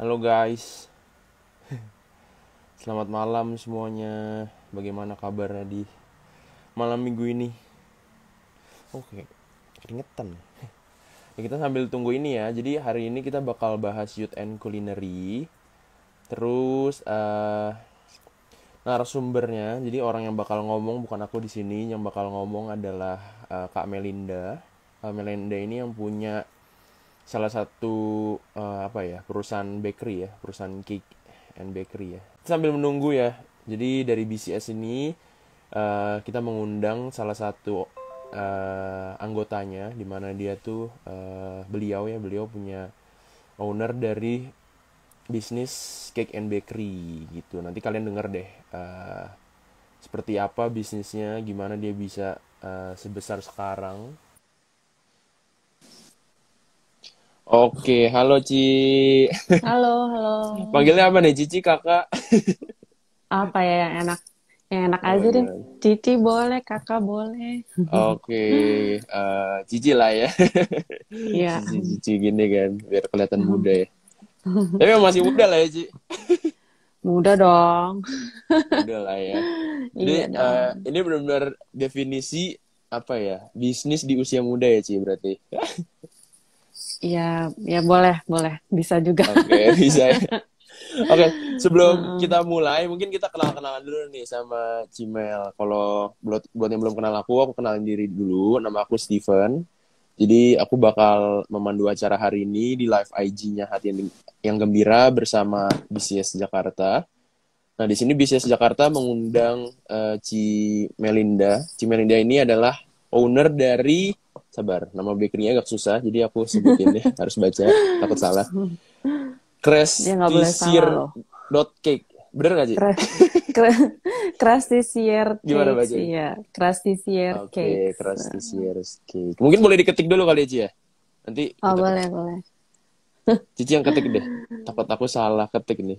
Halo guys, selamat malam semuanya. Bagaimana kabarnya di malam minggu ini? Oke, keringetan. Ya, kita sambil tunggu ini ya. Jadi hari ini kita bakal bahas youth and culinary. Terus narasumbernya, jadi orang yang bakal ngomong bukan aku di sini. Yang bakal ngomong adalah Kak Melinda. Kak Melinda ini yang punya salah satu perusahaan bakery ya, perusahaan cake and bakery ya. Sambil menunggu ya, jadi dari BCS ini kita mengundang salah satu anggotanya, di mana dia tuh beliau punya owner dari bisnis cake and bakery gitu. Nanti kalian denger deh seperti apa bisnisnya, gimana dia bisa sebesar sekarang. Oke, halo Ci. Halo, halo. Panggilnya apa nih? Cici, kakak? Apa ya yang enak? Yang enak Oh, aja deh. gimana? Cici boleh, kakak boleh. Oke, Cici lah ya. Iya, Cici gini kan, biar kelihatan muda ya. Tapi emang masih muda lah ya, Ci. mudah dong. Muda lah ya. Jadi Iya dong. ini benar-benar definisi apa ya? Bisnis di usia muda ya, Ci, berarti. Iya, ya boleh, boleh. Bisa juga. Oke, bisa ya. Oke, sebelum Heeh. kita mulai, mungkin kita kenal-kenalan dulu nih sama Cimel. Kalau buat yang belum kenal aku kenalin diri dulu. Nama aku Steven. Jadi aku bakal memandu acara hari ini di live IG-nya Hati yang Gembira bersama BCS Jakarta. Nah, di sini BCS Jakarta mengundang Ci Melinda. Ci Melinda ini adalah owner dari, sabar, nama bakery-nya agak susah, jadi aku sebutin deh, harus baca, takut salah. Dia nggak boleh salah loh. Cake. Bener gak, Ci? Cra- cra- Krusty Gimana Cakes, bacanya? iya. Krusty Oke, Cakes. Krusty Cake. Mungkin boleh diketik dulu kali ya, Ci ya? Nanti Oh, kita boleh, boleh. Cici yang ketik deh. Takut aku salah ketik nih.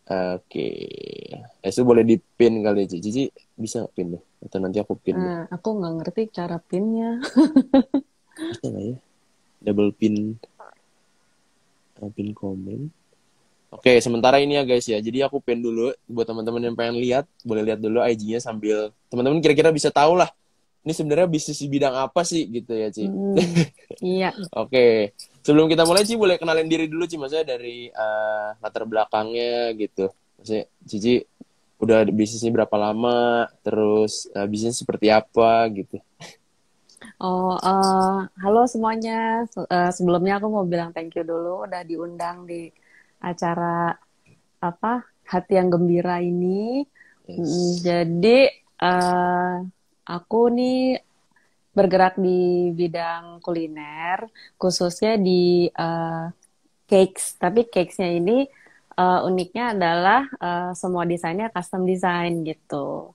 Oke. Itu boleh dipin kali ya, Cici. Cici bisa nggak pin deh? Atau nanti aku pin deh. Aku nggak ngerti cara pinnya. Bisa nggak ya? Double pin, pin komen. Oke, sementara ini ya guys ya. Jadi aku pin dulu buat teman-teman yang pengen lihat, boleh lihat dulu IG-nya sambil teman-teman kira-kira bisa tahu lah. Ini sebenarnya bisnis di bidang apa sih gitu ya, Ci. Iya. Oke. Sebelum kita mulai, Ci boleh kenalin diri dulu, Ci. Maksudnya dari latar belakangnya gitu. Maksudnya Cici udah bisnisnya berapa lama, terus bisnis seperti apa gitu. Oh, halo semuanya. Sebelumnya aku mau bilang thank you dulu udah diundang di acara apa Hati yang Gembira ini. Yes. Jadi eh, aku nih bergerak di bidang kuliner, khususnya di cakes. Tapi cakesnya ini uniknya adalah semua desainnya custom design gitu.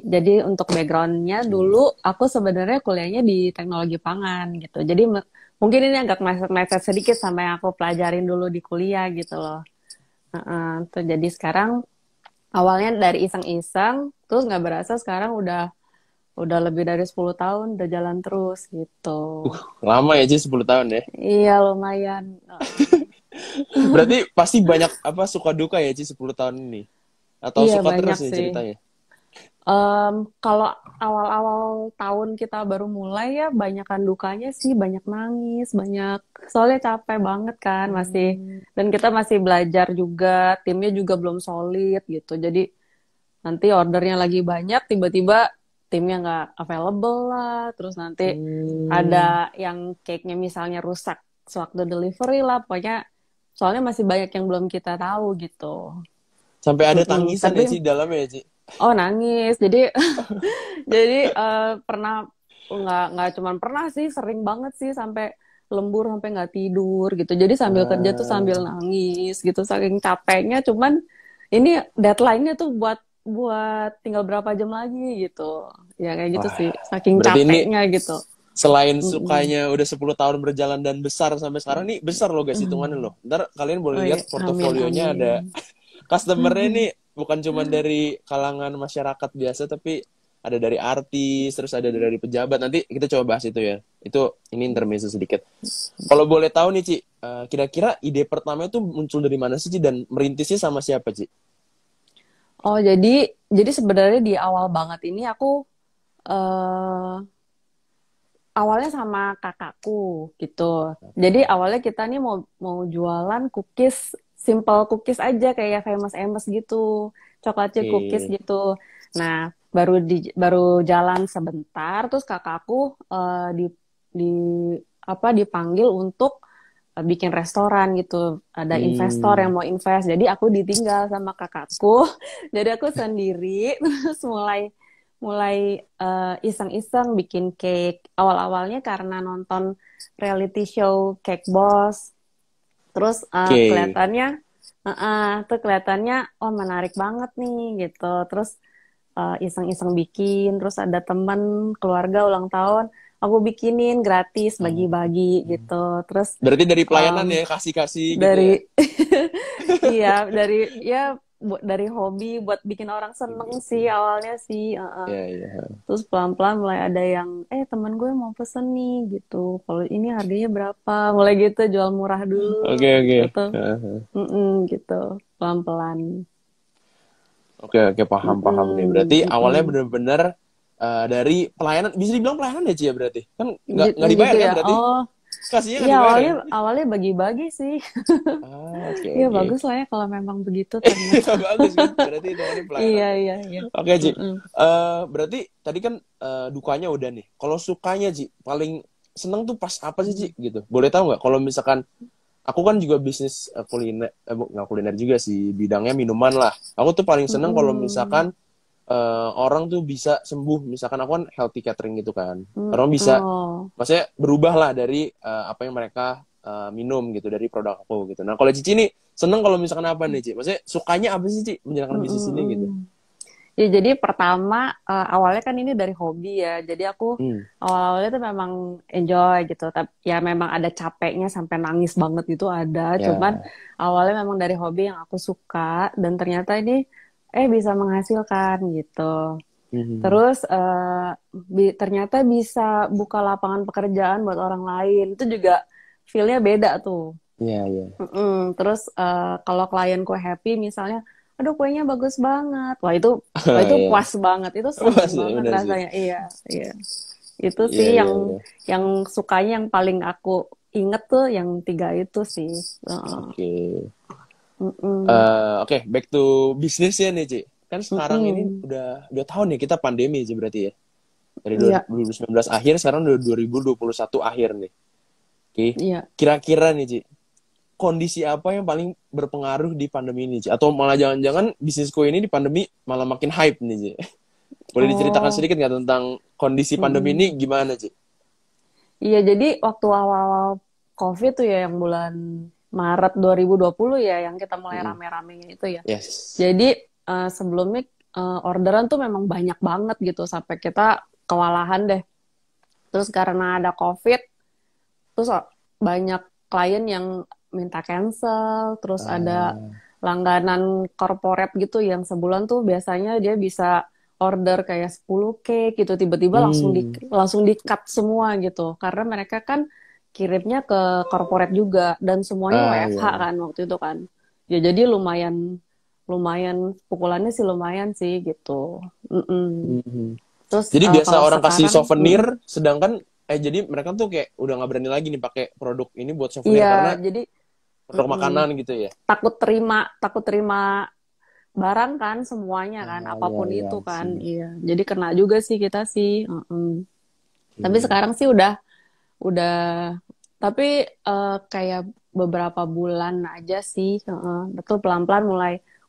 Jadi untuk backgroundnya dulu Oke. aku sebenarnya kuliahnya di teknologi pangan gitu. Jadi mungkin ini agak mepet-mepet sedikit sama yang aku pelajarin dulu di kuliah gitu loh. Tuh, jadi sekarang awalnya dari iseng-iseng, terus nggak berasa sekarang udah lebih dari 10 tahun udah jalan terus gitu. Lama ya, Ci, 10 tahun ya. Iya lumayan. Berarti pasti banyak apa suka duka ya, Ci, 10 tahun ini. Atau Iya suka banyak terus nih sih. ceritanya. Kalau awal-awal tahun kita baru mulai ya banyakan dukanya sih, banyak nangis, banyak soalnya capek banget kan masih dan kita masih belajar juga, timnya juga belum solid gitu. Jadi nanti ordernya lagi banyak, tiba-tiba timnya nggak available lah, terus nanti ada Hmm. yang cake-nya misalnya rusak sewaktu delivery lah, pokoknya soalnya masih banyak yang belum kita tahu gitu. Sampai ada tangisan Tapi ya, Ci, dalamnya ya, Ci. oh nangis, jadi jadi pernah nggak cuman pernah sih, sering banget sih sampai lembur sampai nggak tidur gitu. Jadi sambil kerja tuh sambil Ah, nangis gitu, saking capeknya. Cuman ini deadline-nya tuh buat buat tinggal berapa jam lagi gitu. Ya kayak gitu wah, sih, saking berarti ini capeknya gitu. selain Mm-mm. sukanya udah 10 tahun berjalan dan besar sampai sekarang nih besar loh guys hitungannya loh. Ntar kalian boleh Oh iya, lihat amin portofolionya ada amin. customernya nih bukan cuma dari kalangan masyarakat biasa tapi ada dari artis, terus ada dari pejabat. Nanti kita coba bahas itu ya. Itu ini intermezzo sedikit. Kalau boleh tahu nih, Ci, kira-kira ide pertama itu muncul dari mana sih, Ci, dan merintisnya sama siapa, Ci? Oh, jadi sebenarnya di awal banget ini aku eh awalnya sama kakakku gitu. Jadi awalnya kita nih mau mau jualan cookies, simple cookies aja kayak Famous Amos gitu, coklat chip cookies Oke. gitu. Nah, baru jalan sebentar, terus kakakku di dipanggil untuk bikin restoran gitu. Ada investor yang Hmm. mau invest. Jadi aku ditinggal sama kakakku. Jadi aku sendiri terus mulai mulai iseng-iseng bikin cake. Awal-awalnya karena nonton reality show Cake Boss. Terus Oke. tuh kelihatannya oh menarik banget nih gitu. Terus iseng-iseng bikin. Terus ada teman keluarga ulang tahun, aku bikinin gratis Oh. bagi-bagi gitu. Terus Berarti dari pelayanan em, ya, kasih-kasih gitu ya. dari iya dari hobi buat bikin orang seneng sih Oke. awalnya sih. Ya, ya. Terus pelan-pelan mulai ada yang teman gue mau pesen nih gitu, kalau ini harganya berapa, mulai gitu jual murah Oke, dulu oke. gitu. Gitu pelan-pelan. Oke, oke, paham-paham nih. Berarti awalnya Mm-mm. bener-bener dari pelayanan, bisa dibilang pelayanan ya, Ci, ya, berarti? Kan nggak dibayar Gitu kan ya. berarti? Oh Kasihnya iya, nggak dibayar awalnya kan? awalnya bagi-bagi sih. Ah, oke, Iya oke. bagus lah ya kalau memang begitu ternyata. Bagus kan? Berarti hitungannya pelayanan Iya nih. iya iya. Oke, Ci. Mm-mm. Berarti tadi kan dukanya udah nih. Kalau sukanya, Ci, paling seneng tuh pas apa sih, Ci? Gitu. Boleh tahu nggak? Kalau misalkan aku kan juga bisnis kuliner, nggak kuliner juga sih, bidangnya minuman lah. Aku tuh paling seneng kalau Mm-mm. misalkan orang tuh bisa sembuh. Misalkan aku kan healthy catering gitu kan. Orang bisa, Oh. maksudnya berubah lah dari apa yang mereka minum gitu, dari produk aku gitu. Nah, kalau Cici nih seneng kalau misalkan apa nih, Ci? Maksudnya sukanya apa sih, Ci, menjalankan bisnis ini gitu? Mm-mm. Ya jadi pertama awalnya kan ini dari hobi ya. Jadi aku Hmm. awal-awalnya tuh memang enjoy gitu. Tapi ya memang ada capeknya sampai nangis banget itu ada. Cuman Ya. awalnya memang dari hobi yang aku suka dan ternyata ini bisa menghasilkan gitu. Mhm. Terus ternyata bisa buka lapangan pekerjaan buat orang lain. Itu juga feel-nya beda tuh. Iya, iya. Terus kalau klienku happy misalnya, aduh kuenya bagus banget. Wah itu Iya. puas banget. Itu seneng Mas, banget bener sih. rasanya. Iya, iya. Itu Iya, sih iya, yang iya. yang sukanya yang paling aku inget tuh yang tiga itu sih. Oke. Mm-mm. Oke, back to bisnisnya nih, Ci. Kan sekarang ini Mm-mm. udah tahun ya kita pandemi, Ci, berarti ya. Dari Iya, 2019 akhir, sekarang udah 2021 akhir nih. Oke. iya. Kira-kira nih, Ci, kondisi apa yang paling berpengaruh di pandemi ini, Ci? Atau malah jangan-jangan bisnisku ini di pandemi malah makin hype nih, Ci? Boleh diceritakan Oh, sedikit nggak tentang kondisi pandemi mm-mm. ini gimana, Ci? Iya, jadi waktu awal-awal COVID tuh ya yang bulan Maret 2020 ya yang kita mulai Mm-mm. rame-ramenya itu ya. Yes. Jadi sebelumnya orderan tuh memang banyak banget gitu sampai kita kewalahan deh. Terus karena ada COVID, terus banyak klien yang minta cancel, terus ada Ah, langganan corporate gitu yang sebulan tuh biasanya dia bisa order kayak 10 cake gitu, tiba-tiba hmm. langsung di-cut semua gitu. Karena mereka kan kirimnya ke corporate juga dan semuanya Iya, WFH iya. kan waktu itu kan. Ya jadi lumayan lumayan pukulannya sih lumayan sih gitu. Mm-mm. Mhm. Terus Jadi biasa kalau orang kasih sekarang, souvenir, sedangkan jadi mereka tuh kayak udah nggak berani lagi nih pakai produk ini buat souvenir iya karena jadi produk mm-mm, makanan gitu ya. takut terima barang kan semuanya kan Ah, iya, apapun iya itu kan sih. iya jadi kena juga sih kita sih. Tapi Oke. sekarang sih udah tapi kayak beberapa bulan aja sih betul pelan-pelan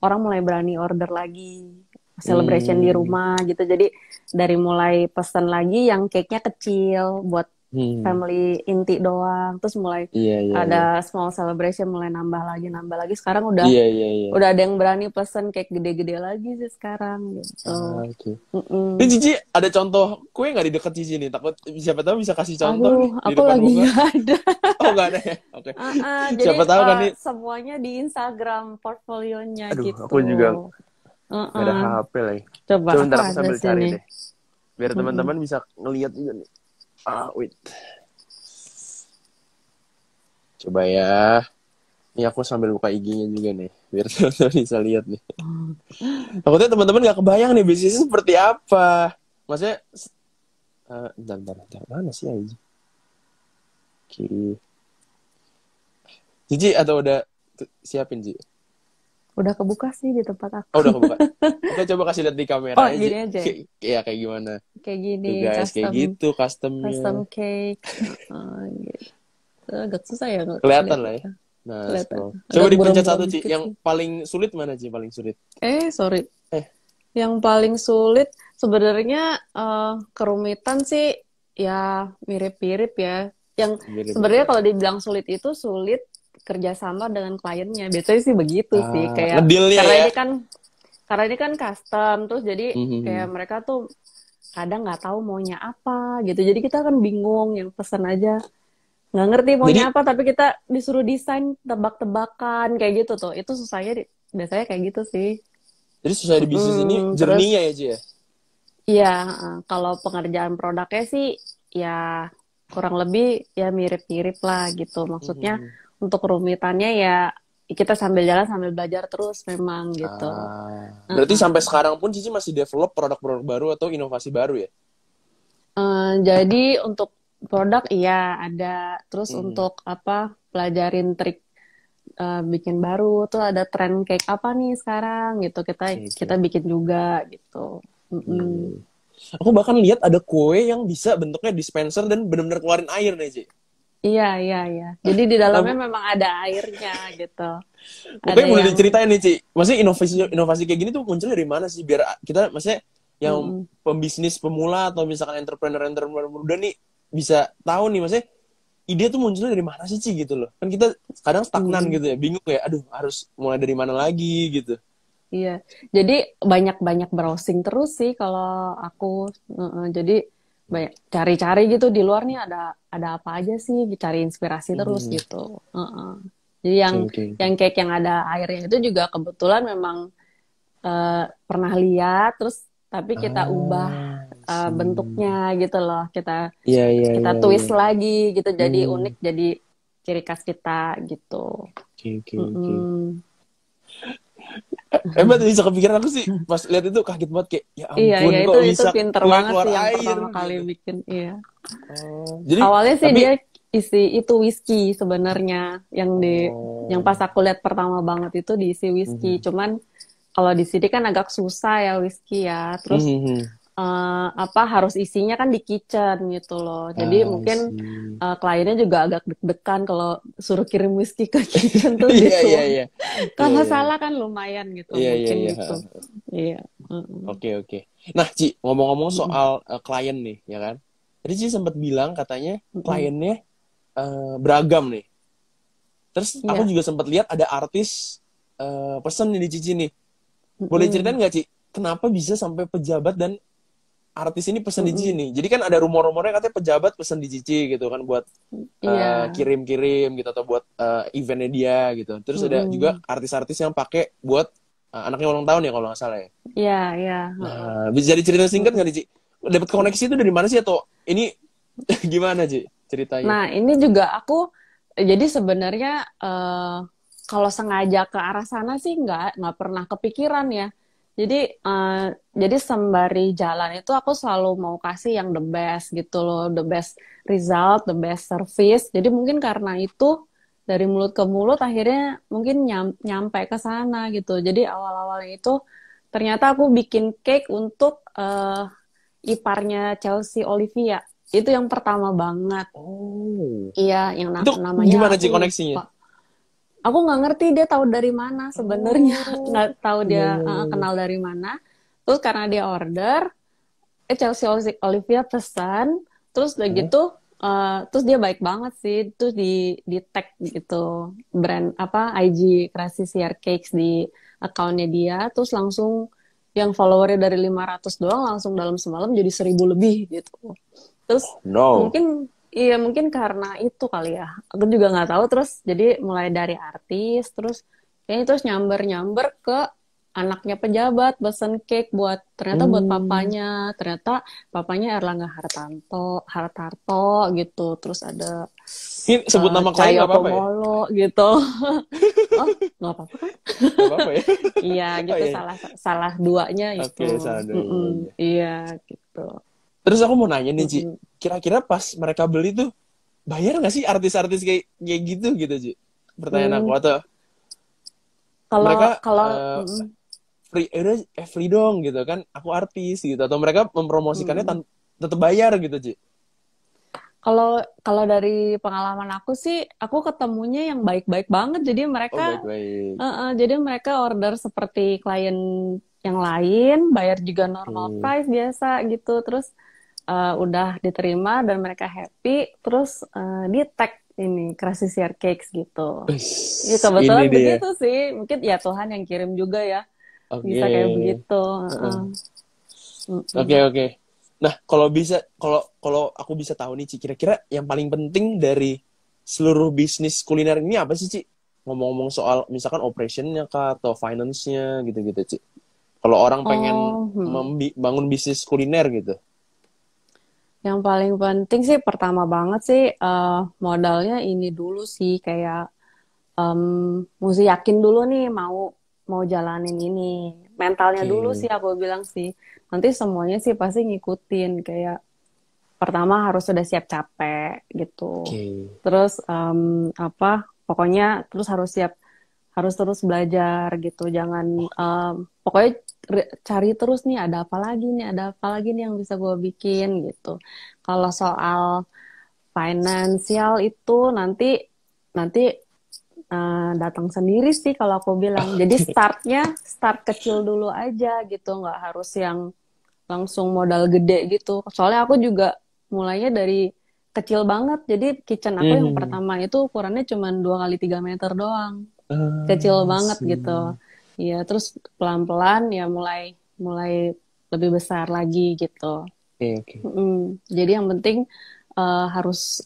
orang mulai berani order lagi celebration di Hmm. rumah gitu jadi dari mulai pesan lagi yang cake-nya kecil buat Hmm. family inti doang terus mulai Iya, iya, iya. ada small celebration mulai nambah lagi sekarang udah Iya, iya, iya. udah ada yang berani pesen cake gede-gede lagi sih sekarang gitu. Ah, oke. Ini Mm-mm. Cici ada contoh kue nggak di dekat Cici nih? Takut siapa tahu bisa kasih contoh Aduh, nih di aku depan lagi muka. nggak ada. Oh, nggak ada ya? Oke. Jadi Siapa tahu kan nih. semuanya di Instagram portfolionya Aduh, gitu. aku juga nggak ada Uh-uh. HP lagi. Coba Coba aku bentar aku ada sambil cari sini. deh. Biar Mm-mm. teman-teman bisa ngelihat juga nih. Wait. Coba ya. Ini aku sambil buka IG-nya juga nih. Biar teman-teman bisa lihat nih. Takutnya teman-teman nggak kebayang nih bisnisnya seperti apa. Maksudnya, bentar. Mana sih IG? Oke. Cici atau udah siapin, Ci? Udah kebuka sih di tempat Oh, aku. udah kebuka. Oke, coba kasih lihat di kamera Oh, aja, Ci. gini aja. Iya, kayak gimana. Kayak gini, Tuh guys, kayak custom gitu custom customnya. cake. Gitu. Agak susah ya nggak Kelihatan lah ya. lihat-lihatnya. Nah, Kelihatan. scroll. Coba Agak dipencet buram-buram satu, Ci. dikit Yang sih. paling sulit mana, Ci? Paling sulit. Sorry. Eh, Yang paling sulit sebenarnya kerumitan sih ya mirip-mirip ya. Yang sebenarnya mirip-mirip. kalau dibilang sulit itu sulit kerjasama dengan kliennya. Biasanya sih begitu sih. Kayak Ngedealnya karena ya. ini kan custom, terus jadi kayak Mhm. mereka tuh kadang nggak tahu maunya apa gitu. Jadi kita kan bingung yang pesan aja nggak ngerti maunya Jadi, apa, tapi kita disuruh desain tebak-tebakan kayak gitu tuh. Itu susahnya biasanya kayak gitu sih. jadi susah di bisnis ini Terus journey-nya ya, Ci ya. iya, kalau pengerjaan produknya sih ya kurang lebih ya mirip-mirip lah gitu. Maksudnya Mhm. untuk kerumitannya ya kita sambil jalan sambil belajar terus memang gitu. Berarti Heeh. sampai sekarang pun Cici masih develop produk-produk baru atau inovasi baru ya? Jadi untuk produk iya ada. Terus Mhm. untuk apa pelajarin trik bikin baru tuh ada tren cake apa nih sekarang gitu. Kita Oke, kita oke. bikin juga gitu. Iya, iya, Mm-mm. iya. Aku bahkan lihat ada kue yang bisa bentuknya dispenser dan benar-benar keluarin air nih, Ci. Iya. Jadi di Nah, dalamnya memang ada airnya gitu. Ada pokoknya boleh yang diceritain nih, Ci. Maksudnya inovasi inovasi kayak gini tuh muncul dari mana sih? Biar kita, maksudnya yang mm-mm. pembisnis pemula atau misalkan entrepreneur-entrepreneur muda nih bisa tahu nih, maksudnya ide tuh munculnya dari mana sih, Ci, gitu loh. Kan kita kadang stagnan Mm-mm. gitu ya, bingung ya, aduh harus mulai dari mana lagi gitu. Iya. Jadi banyak-banyak browsing terus sih kalau aku. Jadi banyak cari-cari gitu di luar nih ada apa aja sih, cari inspirasi terus Hmm, gitu. Heeh. Jadi yang oke, oke, yang oke. cake yang ada airnya itu juga kebetulan memang pernah lihat terus tapi kita ubah Sih. bentuknya gitu loh. Kita Iya, iya, kita iya, iya. twist lagi gitu jadi Hmm, unik jadi ciri khas kita gitu. oke, oke, oke. Mm-mm. Hebat bisa kepikiran aku sih pas lihat itu kaget banget kayak ya Iya, ampun ya itu kok itu bisa pinter kue banget keluar sih yang air pertama kali gitu. bikin. Iya. Jadi Awalnya sih tapi dia isi itu whisky sebenarnya yang pas oh aku lihat pertama banget itu diisi whisky. mhm. Cuman kalau di sini kan agak susah ya whisky ya. Terus Mhm. apa harus isinya kan di kitchen gitu loh. Jadi I mungkin see. kliennya juga agak deg-degan kalau suruh kirim whisky ke kitchen terus Iya, iya, dituang. iya, iya, Kalau iya, iya, salah kan lumayan gitu iya, iya, mungkin iya. gitu. Iya. Mm-mm. Oke, oke. Nah, Ci, ngomong-ngomong Mm-mm. soal klien nih, ya kan? Tadi Ci sempat bilang katanya Mm-mm. kliennya beragam nih. Terus aku Iya. juga sempat lihat ada artis pesen nih di Cici nih. Boleh ceritain Mm-mm. nggak, Ci? Kenapa bisa sampai pejabat dan artis ini pesen di Cici Mm-mm. nih? Jadi kan ada rumor-rumornya katanya pejabat pesen di Cici gitu kan buat Iya. kirim-kirim gitu atau buat eventnya dia gitu. Terus ada juga Mm-mm. artis-artis yang pakai buat anaknya ulang tahun ya kalau nggak salah ya. Iya, iya. Heeh. Nah, bisa jadi cerita singkat Mm-mm. nggak nih, Ci? Dapat koneksi itu dari mana sih atau ini gimana, Ci, ceritanya? Nah, ini juga aku jadi sebenarnya kalau sengaja ke arah sana sih nggak pernah kepikiran ya. Jadi jadi sembari jalan itu aku selalu mau kasih yang the best gitu loh, the best result, the best service. Jadi mungkin karena itu dari mulut ke mulut akhirnya mungkin nyampe ke sana gitu. Jadi awal-awalnya itu ternyata aku bikin cake untuk iparnya Chelsea Olivia. Itu yang pertama banget. Oh. Iya, yang Itu namanya gimana, aku Ci, koneksinya? lupa. Aku nggak ngerti dia tahu dari mana sebenarnya, Oh. nggak tahu Iya, dia iya, iya, iya. kenal dari mana. Terus karena dia order, Chelsea Olivia pesan, terus udah Hah? gitu, terus dia baik banget sih, terus di tag gitu brand apa IG Kreasi Siar Cakes di akunnya dia, terus langsung yang followernya dari 500 doang langsung dalam semalam jadi 1.000 lebih gitu. Terus No. mungkin iya mungkin karena itu kali ya. Aku juga nggak tahu. Terus jadi mulai dari artis, terus kayaknya terus nyamber nyamber ke anaknya pejabat pesen cake ternyata buat Hmm. ternyata papanya Erlangga Hartarto gitu, terus ada Ini sebut nama klien Cahyo nggak apa-apa ya? Kumolo gitu. Oh, nggak apa-apa kan? Nggak apa-apa ya? Iya Oh gitu, iya. salah salah duanya itu. Oke, salah dua Mm-mm, iya, iya. iya gitu. Terus aku mau nanya nih, Ci. Mm-mm. Kira-kira pas mereka beli tuh, bayar nggak sih artis-artis kayak gitu, gitu, Ci? Pertanyaan aku. Hmm, Atau kalau mereka kalau eh, mm-mm, free, udah, free dong, gitu kan. Aku artis, gitu. Atau mereka mempromosikannya mm-mm. tetap bayar, gitu, Ci? Kalau kalau dari pengalaman aku sih, aku ketemunya yang baik-baik banget. Oh, baik-baik. Jadi mereka order seperti klien yang lain, bayar juga normal Oke. price biasa gitu. Terus udah diterima dan mereka happy. Terus di tag ini Crazy Share Cakes gitu. Ya Ush, ini kebetulan dia. begitu sih. Mungkin ya Tuhan yang kirim juga ya. Oke. Bisa kayak begitu. Heeh. Oke, Mm-mm. oke. Nah, kalau aku bisa tahu nih, Ci, kira-kira yang paling penting dari seluruh bisnis kuliner ini apa sih, Ci? Ngomong-ngomong soal misalkan operationnya kah atau finance-nya gitu-gitu, Ci. Kalau orang pengen Oh, bangun bisnis kuliner gitu. yang paling penting sih pertama banget sih modalnya ini dulu sih kayak em, mesti yakin dulu nih mau mau jalanin ini. Mentalnya dulu Oke. sih aku bilang sih. Nanti semuanya sih pasti ngikutin kayak pertama harus sudah siap capek gitu. Oke. Terus apa pokoknya terus harus terus belajar gitu. Jangan pokoknya cari terus nih ada apa lagi nih, ada apa lagi nih yang bisa gue bikin gitu. Kalau soal finansial itu nanti nanti datang sendiri sih kalau aku bilang. Jadi start kecil dulu aja gitu, nggak harus yang langsung modal gede gitu. Soalnya aku juga mulainya dari kecil banget. Jadi kitchen aku yang Hmm. pertama itu ukurannya cuma 2 kali 3 meter doang, kecil Ah, banget gitu. sih. Iya, terus pelan-pelan ya mulai mulai lebih besar lagi gitu. Oke, oke. Jadi yang penting harus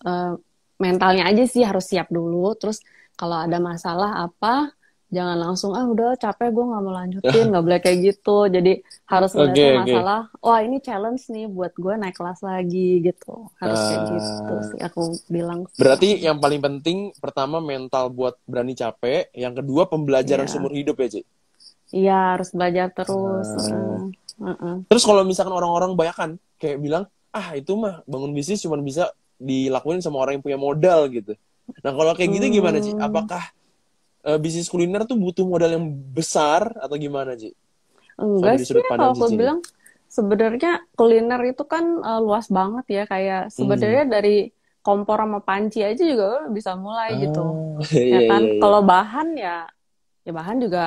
mentalnya aja sih harus siap dulu. Terus kalau ada masalah apa, jangan langsung udah capek gue nggak mau lanjutin, nggak boleh kayak gitu. Jadi harus Oke, melihatnya oke. masalah, wah ini challenge nih buat gue naik kelas lagi gitu. Harus kayak gitu Ah, sih aku bilang berarti sih. yang paling penting pertama mental buat berani capek, yang kedua pembelajaran Iya, seumur hidup ya, Ci. iya harus belajar terus. Ah, Heeh. terus kalau misalkan orang-orang banyak kan kayak bilang, ah itu mah bangun bisnis cuma bisa dilakuin sama orang yang punya modal gitu. Nah kalau kayak gitu gimana, Ci? Hmm, Apakah bisnis kuliner tuh butuh modal yang besar atau gimana, Ci? Kalau enggak dari sih sudut ya kalau pandang aku Cici nih. bilang sebenarnya kuliner itu kan luas banget ya kayak Hmm. sebenarnya dari kompor sama panci aja juga bisa mulai gitu. Ah, Ya iya, kan iya, iya. kalau bahan ya bahan juga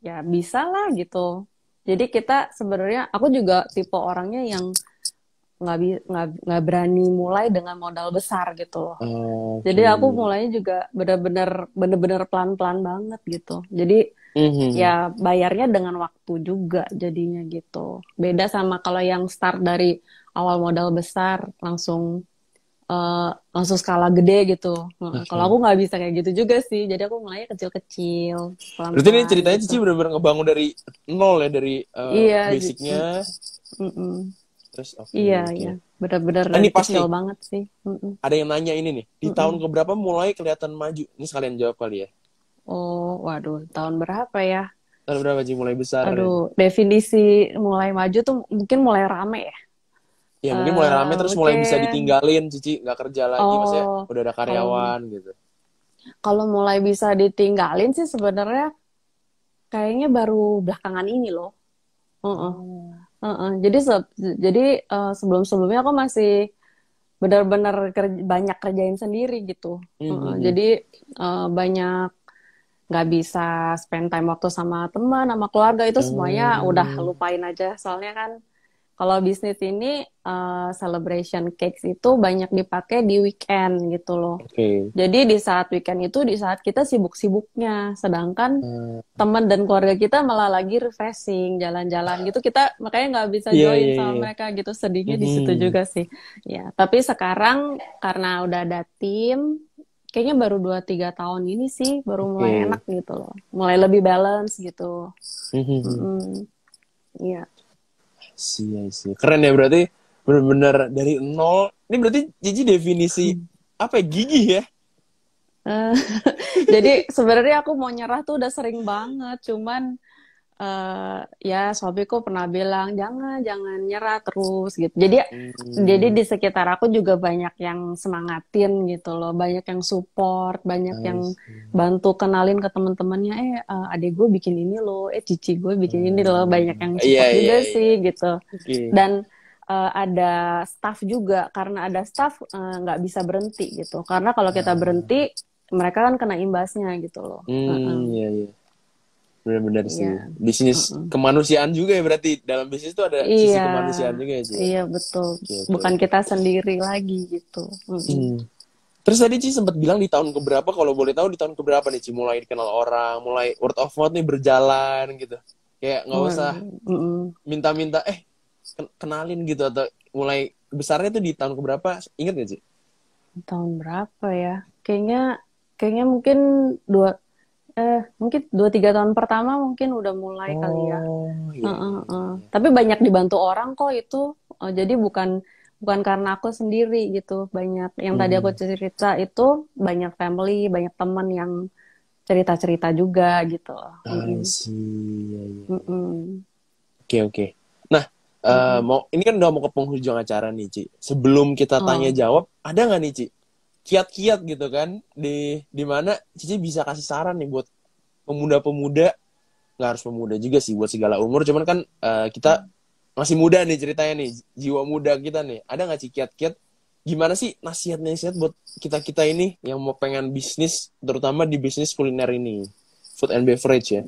ya bisa lah gitu. Jadi kita sebenarnya aku juga tipe orangnya yang nggak berani mulai dengan modal besar gitu loh. Jadi Oke. aku mulainya juga bener-bener pelan-pelan banget gitu. Jadi ya Mhm. bayarnya dengan waktu juga jadinya gitu. Beda sama kalau yang start dari awal modal besar langsung skala gede gitu. Kalau Oke. aku nggak bisa kayak gitu juga sih. Jadi aku mulainya kecil-kecil, Berarti ini pelan-pelan ceritanya gitu. Cici benar-benar ngebangun dari nol ya, dari Iya, basicnya. mm-mm. Terus oke, Iya, oke. iya. Benar-benar Ah, dari ini pas kecil nih. banget sih. Mm-mm. Ada yang nanya ini nih. Di tahun Mm-mm. keberapa mulai kelihatan maju? Ini sekalian jawab kali ya. Oh, waduh, tahun berapa ya? Tahun berapa Ci mulai besar Aduh, ini? definisi mulai maju tuh mungkin mulai rame ya. Ya mungkin mulai rame terus mulai bisa Mungkin ditinggalin Cici nggak kerja lagi, maksudnya oh udah ada kalau karyawan gitu. kalau mulai bisa ditinggalin sih sebenarnya kayaknya baru belakangan ini loh. Heeh, Oh. heeh. Jadi sebelum-sebelumnya aku masih benar-benar banyak kerjain sendiri gitu. Heeh, Mhm. jadi banyak nggak bisa spend time waktu sama teman, sama keluarga itu semuanya udah Oh. lupain aja. Soalnya kan kalau bisnis ini celebration cakes itu banyak dipakai di weekend gitu loh. Oke. Jadi di saat weekend itu di saat kita sibuk-sibuknya, sedangkan Eh, teman dan keluarga kita malah lagi refreshing, jalan-jalan gitu. Kita makanya nggak bisa iya, join iya, sama iya. mereka gitu. Sedihnya di situ Mhm. juga sih. Ya, tapi sekarang karena udah ada tim, kayaknya baru 2-3 tahun ini sih baru mulai Oke. enak gitu loh. Mulai lebih balance gitu. Mhm. Mm-mm. Iya. Sih. Keren ya berarti benar-benar dari nol. Ini berarti Cici definisi apa ya? Gigih ya? Eh, Jadi sebenarnya aku mau nyerah tuh udah sering banget, cuman ya suamiku pernah bilang jangan jangan nyerah terus gitu. Jadi Hmm, di sekitar aku juga banyak yang semangatin gitu loh, banyak yang support, banyak yang I see. bantu kenalin ke teman-temannya, adik gue bikin ini loh, cici gue bikin ini loh, banyak yang Iya, support iya, juga iya. sih gitu. Oke. Dan ada staff juga, karena ada staff nggak bisa berhenti gitu, karena kalau kita Ah, berhenti mereka kan kena imbasnya gitu loh. Heeh. iya, iya. Benar-benar sih. Iya. Bisnis Heeh. kemanusiaan juga ya berarti. Dalam bisnis itu ada sisi Iya, kemanusiaan juga ya, Ci ya? iya betul. Oke, oke, Bukan oke. kita sendiri lagi gitu. Mm-mm. Hmm. Terus tadi Ci sempat bilang di tahun keberapa, kalau boleh tahu di tahun keberapa nih Ci mulai dikenal orang, mulai word of mouth nih berjalan gitu. Kayak nggak usah Waduh, mm-mm. minta-minta, kenalin gitu, atau mulai besarnya tuh di tahun keberapa? Ingat gak Ci? Tahun berapa ya? Kayaknya, kayaknya mungkin 2-3 tahun pertama mungkin udah mulai kali ya. Oh, iya, Heeh, iya, heeh. iya. Tapi banyak dibantu orang kok itu. Jadi bukan bukan karena aku sendiri gitu. Banyak yang tadi aku Hmm, cerita itu banyak family, banyak teman yang cerita-cerita juga gitu. Mm-mm. I see. Iya, iya, iya. Mm-mm. Oke, oke. Nah, Mm-mm. ini kan udah mau ke penghujung acara nih, Ci. Sebelum kita tanya Oh, jawab, ada nggak nih, Ci? Kiat-kiat gitu kan, di mana Cici bisa kasih saran nih buat pemuda-pemuda, nggak harus pemuda juga sih, buat segala umur. Cuman kan kita masih muda nih ceritanya nih, jiwa muda kita nih. Ada nggak sih kiat-kiat? Gimana sih nasihat-nasihat buat kita-kita ini yang mau pengen bisnis, terutama di bisnis kuliner ini, food and beverage ya?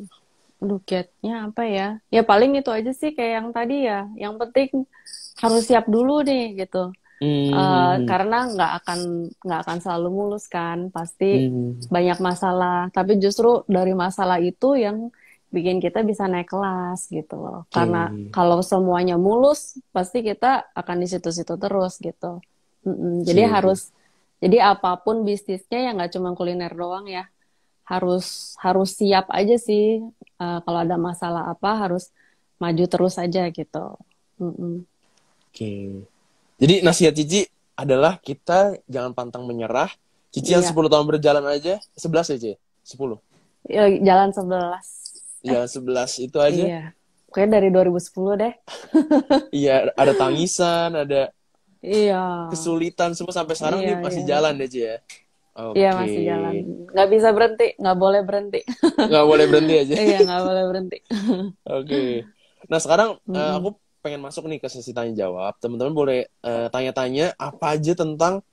kiatnya apa ya? Ya paling itu aja sih kayak yang tadi ya. Yang penting harus siap dulu nih gitu. Hmm, Karena nggak akan selalu mulus kan, pasti hmm, banyak masalah. Tapi justru dari masalah itu yang bikin kita bisa naik kelas gitu loh. oke. Karena kalau semuanya mulus, pasti kita akan di situ-situ terus gitu. Mm-mm. Jadi Oke, oke. jadi apapun bisnisnya ya nggak cuma kuliner doang ya. Harus harus siap aja sih. Kalau ada masalah apa harus maju terus aja gitu. Mm-mm. Oke. Jadi nasihat Cici adalah kita jangan pantang menyerah. Cicilan Iya, 10 tahun berjalan aja. 11 ya, Ci? 10. ya, jalan 11. Ya, 11 itu aja. Iya, kayaknya dari 2010 deh. Iya, ada tangisan, ada Iya, kesulitan, semua sampai sekarang iya, nih iya, masih iya. jalan deh, Ci ya. Iya Oke. masih jalan. Nggak bisa berhenti, nggak boleh berhenti. Nggak boleh berhenti aja. Iya, nggak boleh berhenti. Oke. Nah, sekarang aku Mm-mm. pengen masuk nih ke sesi tanya jawab. Teman-teman boleh tanya-tanya apa aja tentang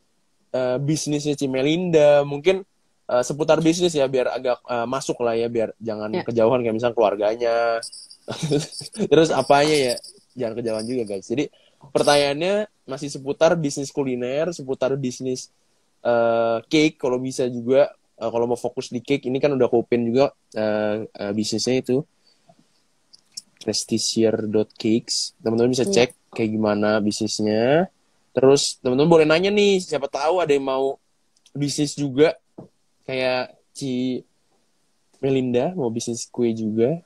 bisnisnya Cimelinda, mungkin seputar bisnis ya, biar agak masuk lah ya, biar jangan Ya, kejauhan kayak misalnya keluarganya. Terus apanya ya, jangan kejauhan juga guys. Jadi pertanyaannya masih seputar bisnis kuliner, seputar bisnis cake kalau bisa juga. Kalau mau fokus di cake, ini kan udah aku open juga bisnisnya itu prestisier.cakes. Teman-teman bisa iya. cek kayak gimana bisnisnya. Terus teman-teman boleh nanya nih, siapa tahu ada yang mau bisnis juga kayak Ci Melinda mau bisnis kue juga.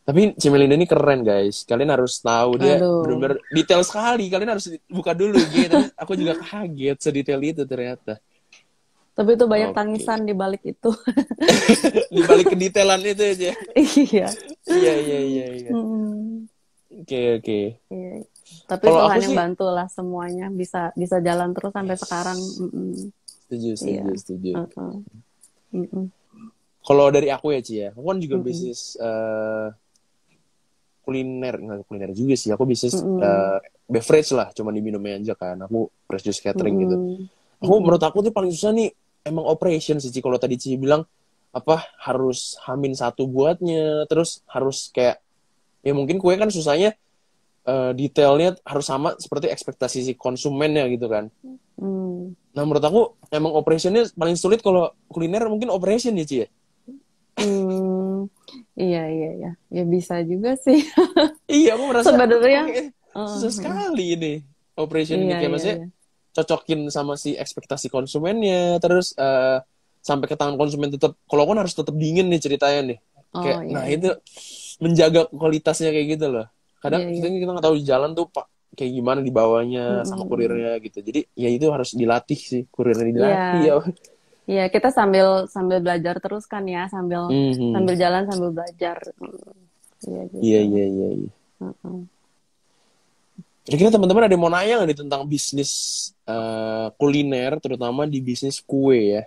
Tapi Ci Melinda ini keren guys. Kalian harus tahu dia Aduh. benar-benar detail sekali. Kalian harus buka dulu IG. Tadi aku juga kaget sedetail itu ternyata. Tapi itu banyak Oke. tangisan di balik itu. Di balik kedetailan itu aja. Iya. Iya, iya, iya, iya. Mm. Oke, oke. Iya. Tapi Kalau aku Tuhan yang sih bantu lah semuanya bisa bisa jalan terus sampai sekarang. yes. Mm-mm. Setuju, Iya. setuju, setuju. Uh-uh. Mm-mm. Kalau dari aku ya Ci ya, aku kan juga Mm-mm. bisnis kuliner, nggak kuliner juga sih. Aku bisnis Mm-mm. beverage lah, cuma diminumnya aja kan. Aku fresh juice catering gitu. Mm-mm. Aku menurut Mm-mm. aku tuh paling susah nih emang operation sih Ci. Kalau tadi Ci bilang apa harus hamin satu buatnya, terus harus kayak ya mungkin kue kan susahnya detailnya harus sama seperti ekspektasi si konsumennya gitu kan. Mm. Nah menurut aku emang operationnya paling sulit kalau kuliner mungkin operation ya Ci ya. Hmm, iya iya iya, ya bisa juga sih. Iya aku merasa kok Sebenarnya, kayak eh, susah sekali ini operation ini iya kayak iya maksudnya iya. cocokin sama si ekspektasi konsumennya, terus sampai ke tangan konsumen tetap, kalau kan harus tetap dingin nih ceritanya nih. Oh Kayak, iya nah iya. itu menjaga kualitasnya kayak gitu loh. Kadang Iya kita iya. kita nggak tahu di jalan tuh Pak kayak gimana di bawahnya sama Mm-mm. kurirnya gitu. Jadi ya itu harus dilatih sih, kurirnya Iya, dilatih ya. iya kita sambil sambil belajar terus kan ya, sambil Mhm. sambil jalan sambil belajar. Iya Iya gitu. iya iya iya. Mm-mm. Kira-kira teman-teman ada yang mau nanya nggak nih tentang bisnis kuliner, terutama di bisnis kue ya,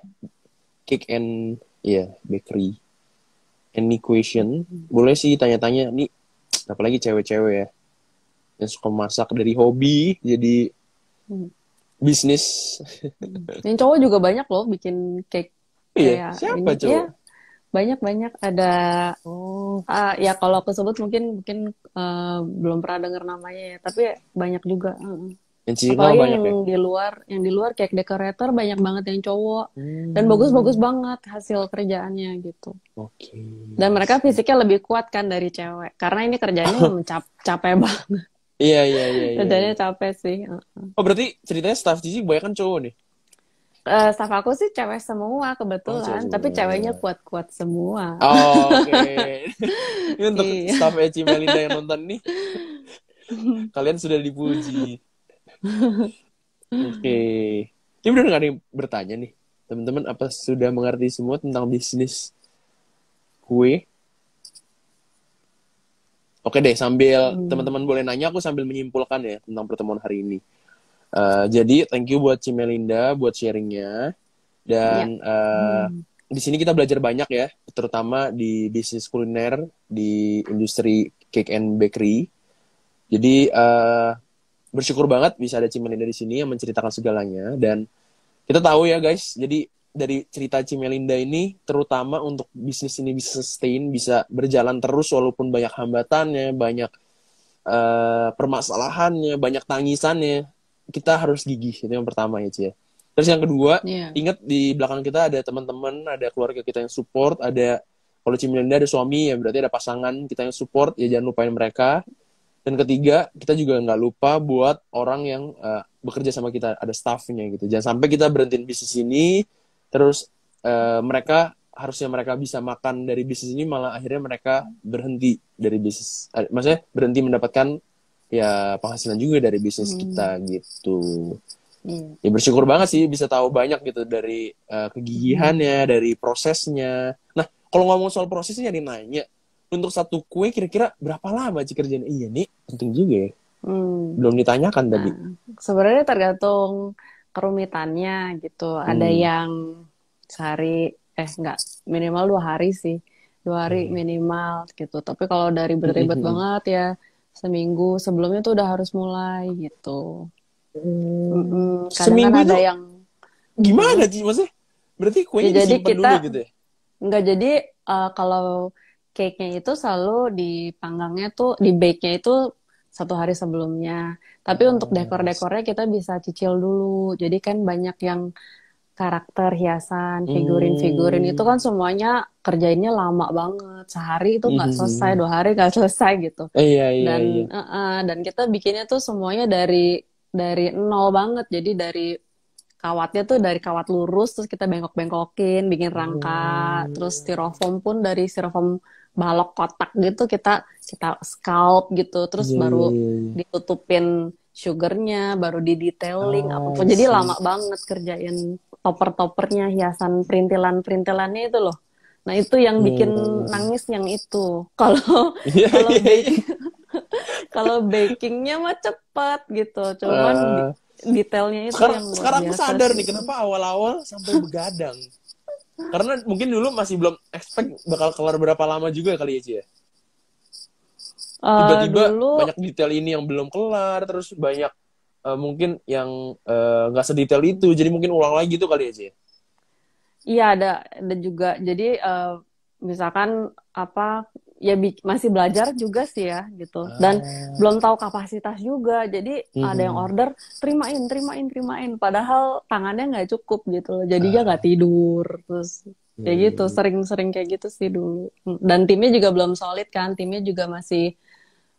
cake and ya bakery. Any question? Boleh sih tanya-tanya nih, apalagi cewek-cewek ya yang suka masak dari hobi jadi Mm. bisnis. Yang cowok juga banyak loh bikin cake Iya, kayak siapa ini. Iya, cowok? banyak-banyak ada. Oh, Ya kalau aku sebut mungkin mungkin belum pernah dengar namanya ya, tapi banyak juga. yang Cina Apalagi banyak ya. yang di luar kayak dekorator banyak banget yang cowok dan bagus-bagus Hmm, banget hasil kerjaannya gitu. oke. Dan I mereka see. fisiknya lebih kuat kan dari cewek, karena ini kerjanya memang capek banget. Iya, iya, iya, iya, Kerjanya iya. capek sih. Oh, berarti ceritanya staff Cici banyak kan cowok nih? Staff aku sih cewek semua Oh, kebetulan, cewek tapi ceweknya semua. kuat-kuat semua. Oke. Ini untuk Iya. staff Eci Melinda yang nonton nih, kalian sudah dipuji. Oke. Ini udah nggak ada yang bertanya nih. Teman-teman, apa sudah mengerti semua tentang bisnis kue? Oke deh, sambil Hmm. teman-teman boleh nanya, aku sambil menyimpulkan ya tentang pertemuan hari ini. Jadi, thank you buat Cimelinda buat sharingnya. Iya. Dan Hmm. di sini kita belajar banyak ya, terutama di bisnis kuliner, di industri cake and bakery. Jadi, bersyukur banget bisa ada Cimelinda di sini yang menceritakan segalanya. Dan kita tahu ya guys, jadi dari cerita Cimelinda ini, terutama untuk bisnis ini bisa sustain, bisa berjalan terus walaupun banyak hambatannya, banyak permasalahannya, banyak tangisannya, kita harus gigih. Itu yang pertama ya, Cia. Terus yang kedua, Iya. ingat di belakang kita ada teman-teman, ada keluarga kita yang support, ada kalau Cimelinda ada suami ya berarti ada pasangan kita yang support, ya jangan lupain mereka. Dan ketiga, kita juga nggak lupa buat orang yang bekerja sama kita, ada staffnya gitu. Jangan sampai kita berhentiin bisnis ini, terus harusnya mereka bisa makan dari bisnis ini, malah akhirnya mereka berhenti dari bisnis. Maksudnya berhenti mendapatkan ya penghasilan juga dari bisnis Hmm. kita gitu. Iya. Ya bersyukur banget sih bisa tahu banyak gitu dari Hmm. kegigihannya, dari prosesnya. Nah, kalau ngomong soal prosesnya jadi nanya, untuk satu kue kira-kira berapa lama sih kerjaan? Iya nih, penting juga ya. Hmm. Belum ditanyakan tadi. Nah, sebenarnya tergantung kerumitannya gitu. Ada Hmm. yang sehari, enggak, minimal 2 hari sih. 2 hari Oke. minimal gitu. Tapi kalau dari ribet banget ya, seminggu sebelumnya tuh udah harus mulai gitu. Kadang kan Seminggu ada itu yang, gimana mm, sih maksudnya? Berarti ya kuenya jadi disimpan kita, dulu gitu ya? nggak jadi kalau cake-nya itu selalu dipanggangnya tuh, di bake-nya itu 1 hari sebelumnya. Tapi untuk Oh, dekor-dekornya kita bisa cicil dulu. Jadi kan banyak yang karakter, hiasan, figurin-figurin itu hmm. kan semuanya kerjainnya lama banget. Sehari itu nggak selesai, Hmm. 2 hari nggak selesai gitu. Iya, iya, Dan iya. dan kita bikinnya tuh semuanya dari nol banget. Jadi dari kawatnya tuh dari kawat lurus terus kita bengkok-bengkokin bikin rangka, terus Oh, styrofoam pun dari styrofoam balok kotak gitu kita kita scalp gitu, terus iya, baru iya, iya, iya. ditutupin sugarnya, baru di detailing I apapun, jadi lama see. banget kerjain topper-toppernya, hiasan perintilan-perintilannya itu loh. Nah itu yang Iya, bikin iya, iya. nangis yang itu. Kalau Iya, kalau iya, iya. baking kalau bakingnya mah cepet gitu, cuman Eh, detailnya itu sekarang yang luar sekarang aku biasa sadar sih. nih kenapa awal-awal sampai begadang. Karena mungkin dulu masih belum expect bakal kelar berapa lama juga kali ya, Ci ya. Tiba-tiba Dulu banyak detail ini yang belum kelar, terus banyak mungkin yang nggak sedetail itu, jadi mungkin ulang lagi gitu kali ya, Ci. iya ada juga. Jadi misalkan apa ya masih belajar juga sih ya gitu. Dan Ah, belum tahu kapasitas juga. Jadi ada yang mhm. order terimain terimain terimain. Padahal tangannya nggak cukup gitu loh. Jadinya nggak Ah, tidur terus iya, kayak iya, gitu. iya. Sering-sering kayak gitu sih dulu. Dan timnya juga belum solid kan. Timnya juga masih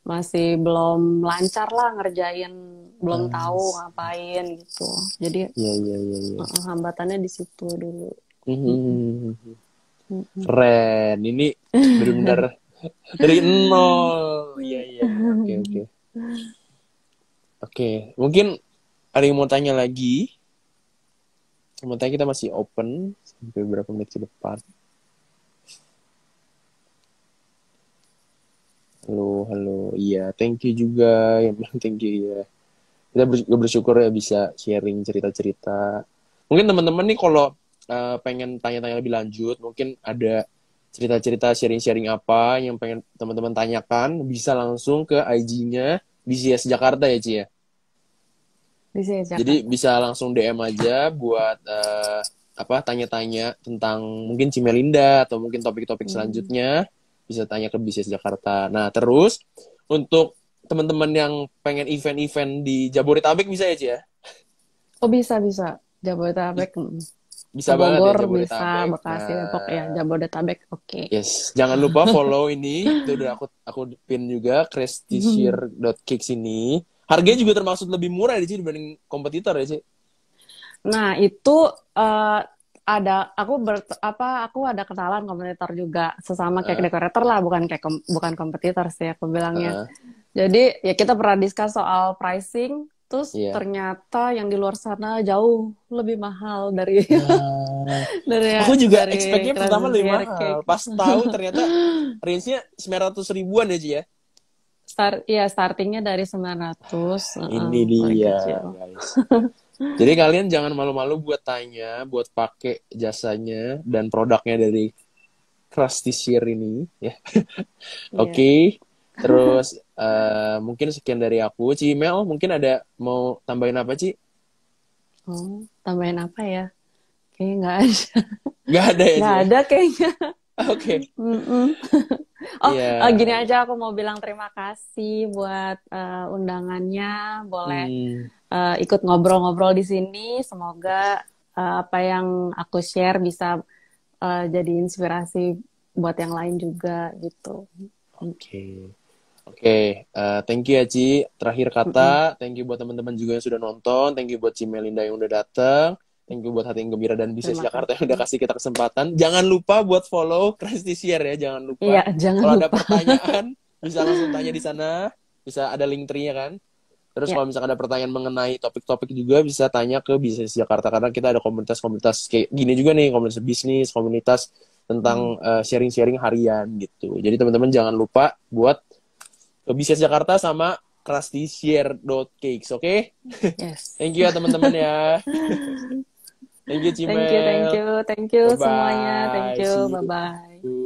masih belum lancar lah ngerjain, belum Ah, tahu ngapain gitu. Jadi iya, iya, iya, iya. hambatannya di situ dulu. Mm-mm. Hmm, Mm-mm. keren. Ini benar-benar dari nol. Iya, iya, iya. Oke, oke. Oke, mungkin ada yang mau tanya lagi? Sementara kita masih open sampai beberapa menit ke depan. Halo, halo. Iya, thank you juga. Yang bilang thank you ya. Kita bersyukur ya bisa sharing cerita-cerita. Mungkin teman-teman nih kalau pengen tanya-tanya lebih lanjut, mungkin ada cerita-cerita sharing-sharing apa yang pengen teman-teman tanyakan, bisa langsung ke IG-nya BCS Jakarta ya, Ci ya. Di sini Jadi Jakarta. bisa langsung DM aja buat apa tanya-tanya tentang mungkin Cimelinda atau mungkin topik-topik Hmm. selanjutnya bisa tanya ke BCS Jakarta. Nah, terus untuk teman-teman yang pengen event-event di Jabodetabek bisa ya, Ci ya? Oh bisa bisa. Jabodetabek. Bisa banget ya Bogor bisa, Jabodetabek. Bekasi, Depok ya. Nah, Jabodetabek oke. yes, jangan lupa follow ini. Itu udah aku pin juga crazyshare.cakes ini. Harganya juga termasuk lebih murah di sini dibanding kompetitor ya, Ci. Nah, itu eh, ada aku ada kenalan kompetitor juga sesama kayak Heeh, dekorator lah, bukan kayak bukan kompetitor sih aku bilangnya. heeh, Jadi ya kita pernah discuss soal pricing, terus iya. ternyata yang di luar sana jauh lebih mahal dari Nah, dari aku juga dari expect-nya pertama lebih Crazy mahal. Cake. Pas tahu ternyata range-nya 900 ribuan ya, Ci ya. Ya startingnya dari 900, Ini paling dia, kecil. guys. Jadi kalian jangan malu-malu buat tanya, buat pakai jasanya dan produknya dari Krusty Shear ini, ya. Iya. Oke. Terus mungkin sekian dari aku. Ci Mel, mungkin ada mau tambahin apa, Ci? Oh, tambahin apa ya? Kayaknya nggak ada. Nggak ada ya, Ci Nggak ya? ada kayaknya. Oke. Mm-mm. Oh, Iya. gini aja aku mau bilang terima kasih buat undangannya. Boleh Hmm, ikut ngobrol-ngobrol di sini. Semoga apa yang aku share bisa jadi inspirasi buat yang lain juga gitu. oke. Oke, thank you ya Ci. Terakhir Mm-mm. kata, thank you buat teman-teman juga yang sudah nonton, thank you buat Ci Melinda yang udah datang, thank you buat Hati yang Gembira dan Bisnis Terima Jakarta yang udah kasih. kasih kita kesempatan. Jangan lupa buat follow Krusty Share ya, jangan Iya, lupa. jangan Kalau ada lupa. pertanyaan, bisa langsung tanya di sana, bisa ada link tree-nya kan. Terus Ya. kalau misalkan ada pertanyaan mengenai topik-topik juga bisa tanya ke Bisnis Jakarta karena kita ada komunitas-komunitas kayak gini juga nih, komunitas bisnis, komunitas Hmm. tentang sharing-sharing harian gitu. Jadi teman-teman jangan lupa buat ke Bisnis Jakarta sama crustyshare.cakes, oke? Okay? Yes. Thank you ya teman-teman ya. Thank you Thank you, thank Cimel. you, thank you semuanya. Thank Bye-bye. you. See you. Bye-bye.